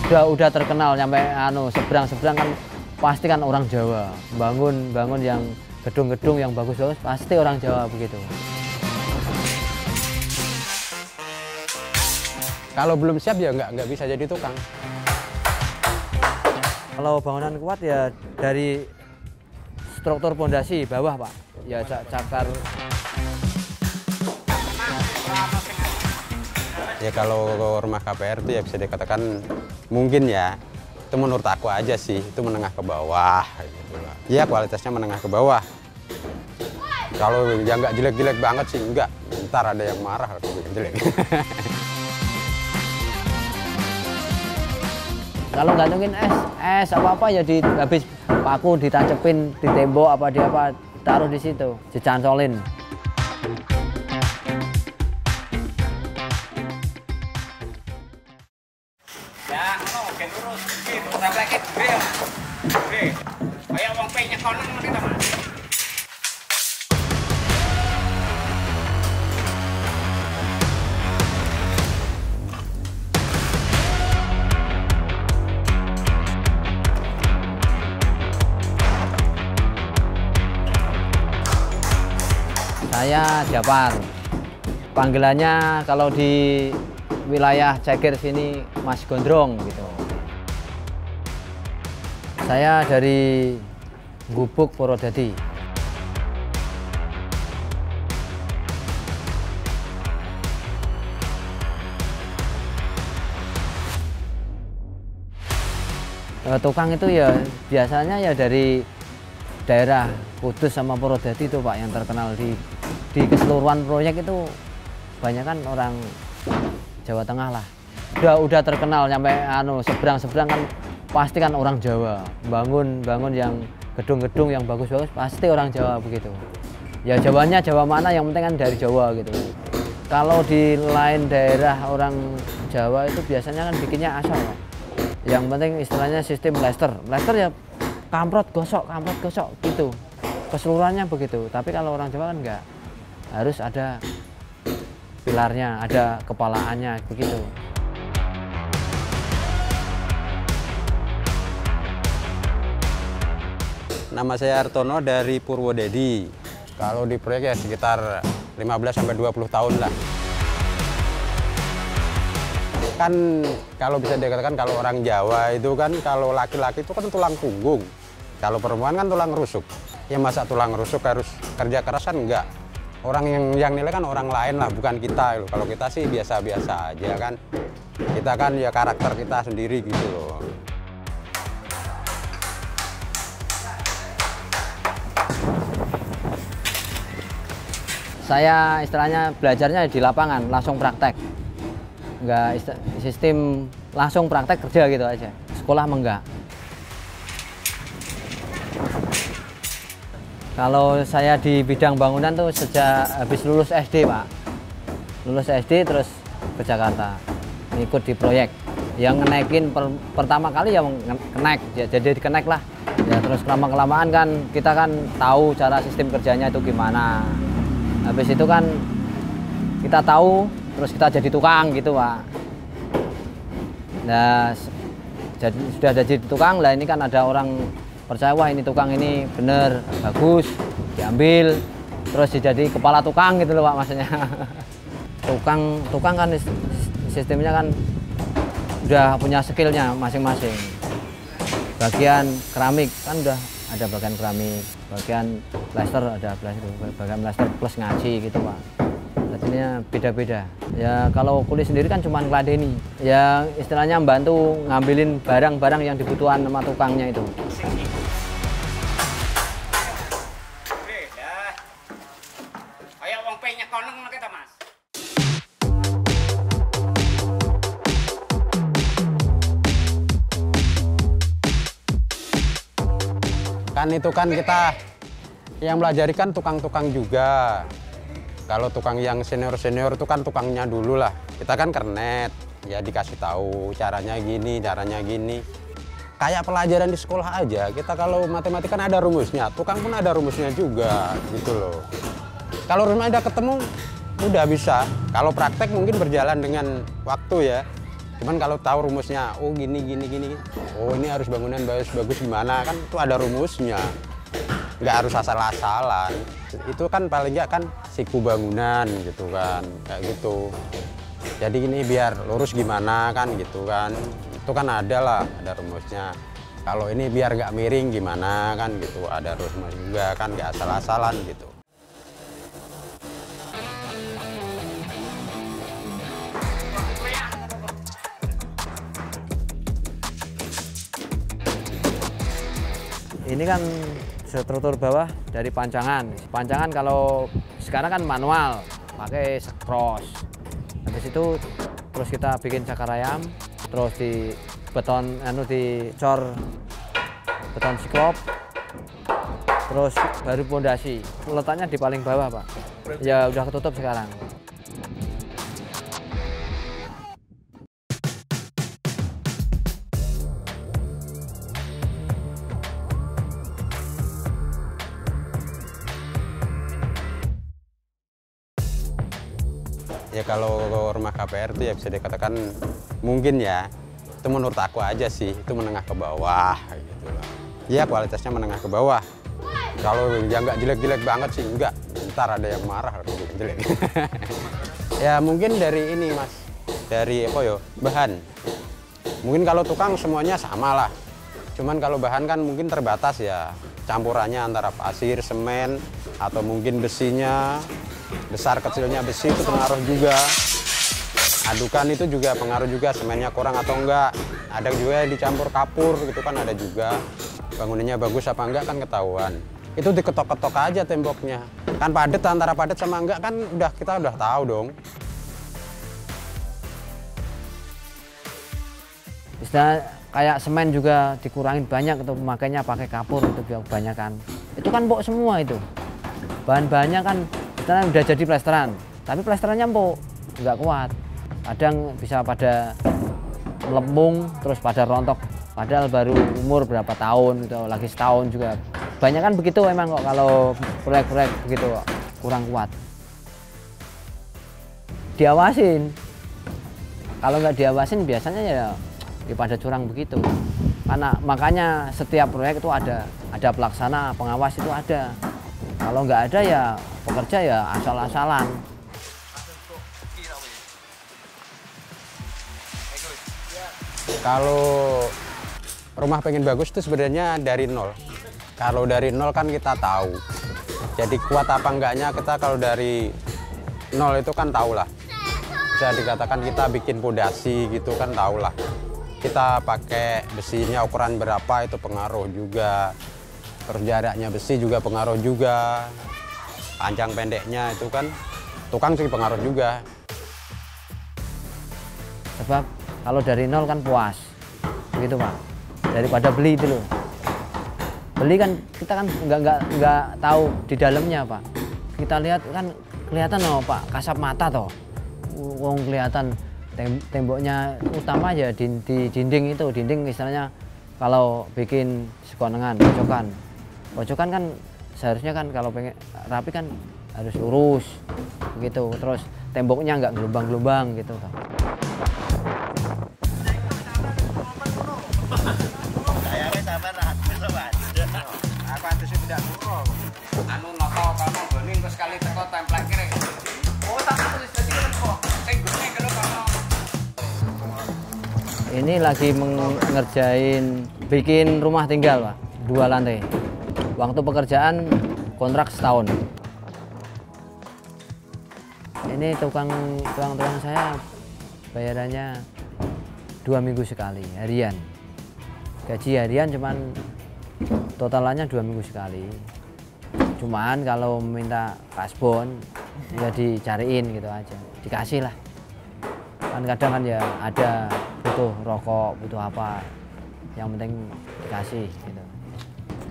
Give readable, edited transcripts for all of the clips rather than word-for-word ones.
udah terkenal nyampe seberang kan pasti kan orang Jawa. Bangun yang gedung-gedung yang bagus-bagus pasti orang Jawa begitu. Kalau belum siap ya nggak bisa jadi tukang. Kalau bangunan kuat ya dari struktur pondasi bawah, Pak. Ya cakar. Ya kalau rumah KPR itu ya bisa dikatakan mungkin ya, itu menurut aku aja sih, itu menengah ke bawah. Gitu. Ya kualitasnya menengah ke bawah. Kalau yang nggak jelek-jelek banget sih enggak, ntar ada yang marah kalau bikin jelek. Kalau gantungin es apa-apa ya habis paku ditancapin di tembok apa taruh di situ, dicancolin. Ya, gen lurus, gitu. Sampai ke gede. Gede. Kayak wong pengen nyekonen kita, Mas. Saya Japar. Panggilannya kalau di wilayah Cekir sini Mas Gondrong gitu. Saya dari Gubuk Purwodadi. Tukang itu ya biasanya ya dari daerah Kudus sama Purwodadi itu, Pak, yang terkenal di keseluruhan proyek itu banyak kan orang Jawa Tengah lah. Udah terkenal nyampe seberang kan pasti kan orang Jawa. Bangun yang gedung-gedung yang bagus-bagus pasti orang Jawa begitu. Ya Jawanya Jawa mana, yang penting kan dari Jawa gitu. Kalau di lain daerah orang Jawa itu biasanya kan bikinnya asal, Pak. Yang penting istilahnya sistem plester. Plester ya kamprot gosok gitu. Keseluruhannya begitu. Tapi kalau orang Jawa kan enggak. Harus ada pilarnya, ada kepalaannya begitu. Nama saya Artono dari Purwodadi. Kalau di proyek ya sekitar 15-20 tahun lah. Kan kalau bisa dikatakan kalau orang Jawa itu kan kalau laki-laki itu kan tulang punggung. Kalau perempuan kan tulang rusuk. Ya masa tulang rusuk harus kerja kerasan enggak. Orang yang nilai kan orang lain lah, bukan kita. Kalau kita sih biasa-biasa aja kan. Kita kan ya karakter kita sendiri gitu loh. Saya istilahnya belajarnya di lapangan, langsung praktek. Enggak sistem langsung praktek kerja gitu aja. Sekolah enggak. Kalau saya di bidang bangunan tuh sejak habis lulus SD, Pak. Lulus SD terus ke Jakarta, ngikut di proyek. Yang ngenaikin pertama kali ya kenaik, ya, jadi dikenaik lah. Ya terus kelamaan kan kita kan tahu cara sistem kerjanya itu gimana. Habis itu kan kita tahu, terus kita jadi tukang gitu, Pak. Nah, sudah jadi tukang lah, ini kan ada orang percaya, wah ini tukang ini bener, bagus, diambil, terus jadi kepala tukang gitu loh, Pak, maksudnya. Tukang kan sistemnya kan udah punya skillnya masing-masing. Bagian keramik kan udah ada bagian keramik, bagian plaster ada bagian plaster plus ngaci gitu, Pak. Artinya beda-beda. Ya kalau kulit sendiri kan cuma ngeladeni. Ya istilahnya membantu ngambilin barang-barang yang dibutuhkan sama tukangnya itu. Kayak wong pengen nyekonen kita, Mas. Kan itu kan kita yang melajari kan tukang-tukang juga. Kalau tukang yang senior-senior itu kan tukangnya dulu lah. Kita kan kernet, ya dikasih tahu caranya gini, caranya gini. Kayak pelajaran di sekolah aja. Kita kalau matematika kan ada rumusnya, tukang pun ada rumusnya juga, gitu loh. Kalau rumusnya udah ketemu, udah bisa. Kalau praktek mungkin berjalan dengan waktu ya. Cuman kalau tahu rumusnya, oh gini, oh ini harus bangunan bagus gimana, kan itu ada rumusnya. Nggak harus asal-asalan. Itu kan paling nggak kan siku bangunan gitu kan, kayak gitu. Jadi ini biar lurus gimana kan gitu kan. Itu kan ada lah, ada rumusnya. Kalau ini biar nggak miring gimana kan gitu, ada rumusnya juga kan, nggak asal-asalan gitu. Ini kan struktur bawah dari pancangan. Pancangan kalau sekarang kan manual, pakai skros. Habis itu terus kita bikin cakar ayam, terus di beton, dicor beton siklop, terus baru pondasi. Letaknya di paling bawah, Pak. Ya udah ketutup sekarang. Ya kalau rumah KPR itu ya bisa dikatakan mungkin ya, itu menurut aku aja sih, itu menengah ke bawah gitu loh. Ya kualitasnya menengah ke bawah. Kalau yang nggak jelek-jelek banget sih enggak, ntar ada yang marah kalau jelek. Ya mungkin dari ini Mas, dari apa yo, bahan. Mungkin kalau tukang semuanya sama lah. Cuman kalau bahan kan mungkin terbatas ya, campurannya antara pasir, semen, atau mungkin besinya. Besar kecilnya besi itu pengaruh juga. Adukan itu juga pengaruh juga, semennya kurang atau enggak. Ada juga yang dicampur kapur gitu kan, ada juga. Bangunannya bagus apa enggak kan ketahuan. Itu diketok-ketok aja temboknya. Kan padat, antara padat sama enggak kan kita udah tahu dong. Istilah kayak semen juga dikurangin banyak, itu makanya pakai kapur itu biar kebanyakan. Itu kan empuk semua itu. Bahan-bahannya kan udah jadi plesteran, tapi plesterannya empuk, nggak kuat. Kadang bisa pada melempung, terus pada rontok, padahal baru umur berapa tahun gitu, lagi setahun juga. Banyak kan begitu emang kok kalau proyek-proyek begitu kok, kurang kuat. Diawasin, kalau nggak diawasin biasanya ya pada curang begitu. Karena makanya setiap proyek itu ada pelaksana, pengawas itu ada. Kalau nggak ada ya pekerja ya asal-asalan. Kalau rumah pengen bagus itu sebenarnya dari nol. Kalau dari nol kan kita tahu. Jadi kuat apa enggaknya kita kalau dari nol itu kan tahu lah. Bisa dikatakan kita bikin pondasi gitu kan tahu lah. Kita pakai besinya ukuran berapa itu pengaruh juga. Terus jaraknya besi juga pengaruh juga. Panjang pendeknya itu kan tukang sih pengaruh juga. Sebab kalau dari nol kan puas, begitu Pak. Daripada beli itu loh. Beli kan kita kan nggak tahu di dalamnya Pak. Kita lihat kan kelihatan loh Pak, kasat mata toh. Wong kelihatan temboknya utama ya di dinding itu, dinding istilahnya kalau bikin sekonengan, pojokan kan seharusnya kan kalau pengen rapi kan harus lurus begitu, terus temboknya nggak gelombang-gelombang gitu. Anu noto kono goni engko sekali teko template kere. Oh tak tulis dadi kok. Sing gone kalau kono. Ini lagi mengerjain bikin rumah tinggal Pak, 2 lantai. Waktu pekerjaan kontrak setahun. Ini tukang saya bayarannya 2 minggu sekali, harian. Gaji harian cuman totalannya 2 minggu sekali. Cuman kalau minta kasbon ya dicariin gitu aja, dikasih lah. Kan kadang kan ya ada butuh rokok, butuh apa, yang penting dikasih gitu.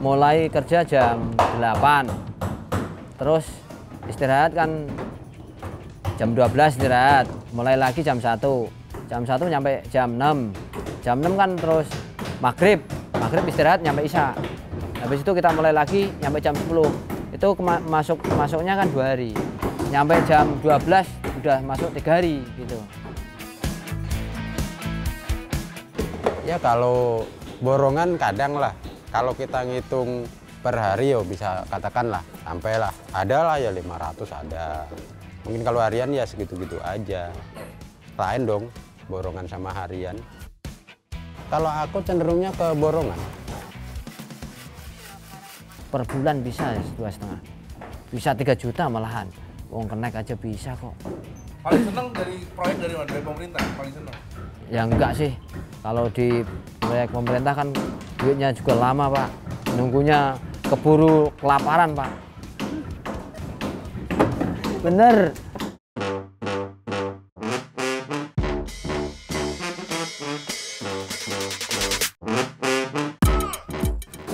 Mulai kerja jam 8, terus istirahat kan jam 12 istirahat, mulai lagi jam 1 nyampe jam 6. Jam 6 kan terus maghrib istirahat nyampe isya. Habis itu kita mulai lagi nyampe jam 10. Itu masuknya kan 2 hari. Nyampe jam 12 udah masuk 3 hari gitu. Ya kalau borongan kadang lah, kalau kita ngitung per hari ya bisa katakanlah sampailah ada lah ya 500 ada. Mungkin kalau harian ya segitu-gitu aja. Lain dong borongan sama harian. Kalau aku cenderungnya ke borongan. Per bulan bisa 2,5, bisa 3 juta malahan. Wong kenek aja bisa kok. Paling seneng dari proyek dari mana? Dari pemerintah paling seneng? Ya enggak sih, kalau di proyek pemerintah kan duitnya juga lama Pak, nunggunya keburu kelaparan Pak. Bener.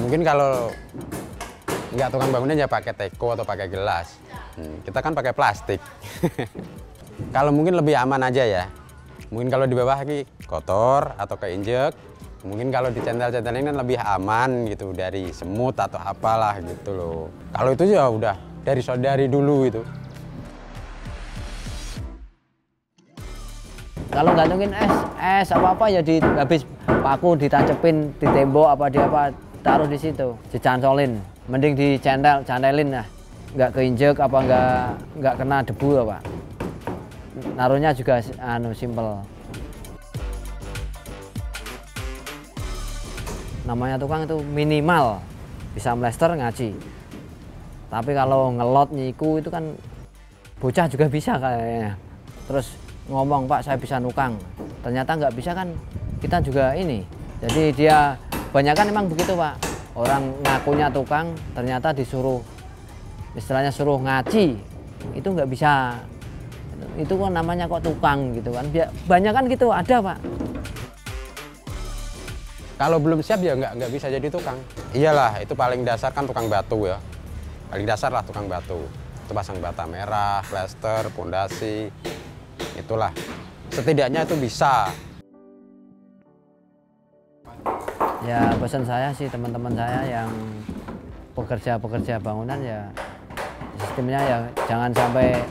Mungkin kalau nggak tukang bangunan ya pakai teko atau pakai gelas. Kita kan pakai plastik. Kalau mungkin lebih aman aja ya. Mungkin kalau di bawah ini kotor atau keinjek. Mungkin kalau dicentel-centelin kan lebih aman gitu dari semut atau apalah gitu loh. Kalau itu ya udah dari dulu itu. Kalau gantungin es apa ya habis paku ditacepin di tembok apa di apa taruh di situ, dicancolin, mending cantelin lah, nggak keinjek apa nggak kena debu ya Pak. Naruhnya juga simple. Namanya tukang itu minimal bisa mlester ngaji. Tapi kalau ngelot nyiku itu kan bocah juga bisa kayaknya. Terus ngomong Pak saya bisa nukang, ternyata nggak bisa kan kita juga ini. Jadi dia banyak kan emang begitu Pak. Orang ngakunya tukang ternyata disuruh istilahnya suruh ngaji itu nggak bisa. Itu kok namanya kok tukang gitu kan. Banyak kan gitu ada Pak. Kalau belum siap ya nggak bisa jadi tukang. Iyalah itu paling dasar kan tukang batu ya. Paling dasar lah tukang batu. Itu pasang bata merah, plester, pondasi. Itulah. Setidaknya itu bisa. Ya pesan saya sih teman-teman saya yang pekerja bangunan ya sistemnya ya jangan sampai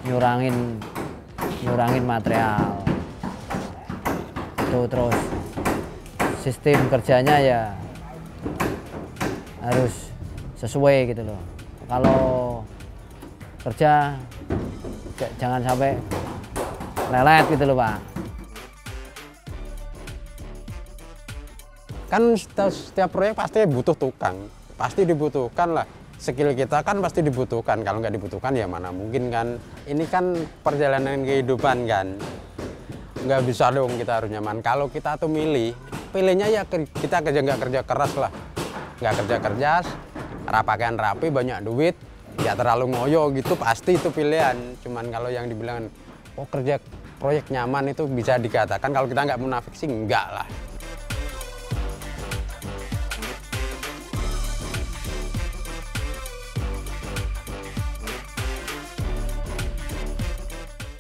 nyurangin material. Itu terus sistem kerjanya ya harus sesuai gitu loh. Kalau kerja jangan sampai lelet gitu loh Pak. Kan setiap proyek pasti butuh tukang, pasti dibutuhkan lah. Skill kita kan pasti dibutuhkan, kalau nggak dibutuhkan ya mana mungkin kan. Ini kan perjalanan kehidupan kan, nggak bisa dong kita harus nyaman. Kalau kita tuh pilihnya ya kita nggak kerja keras lah. Nggak kerja keras, pakaian rapi, banyak duit, ya terlalu ngoyo gitu, pasti itu pilihan. Cuman kalau yang dibilang, oh kerja proyek nyaman itu bisa dikatakan, kalau kita nggak munafik sih enggak lah.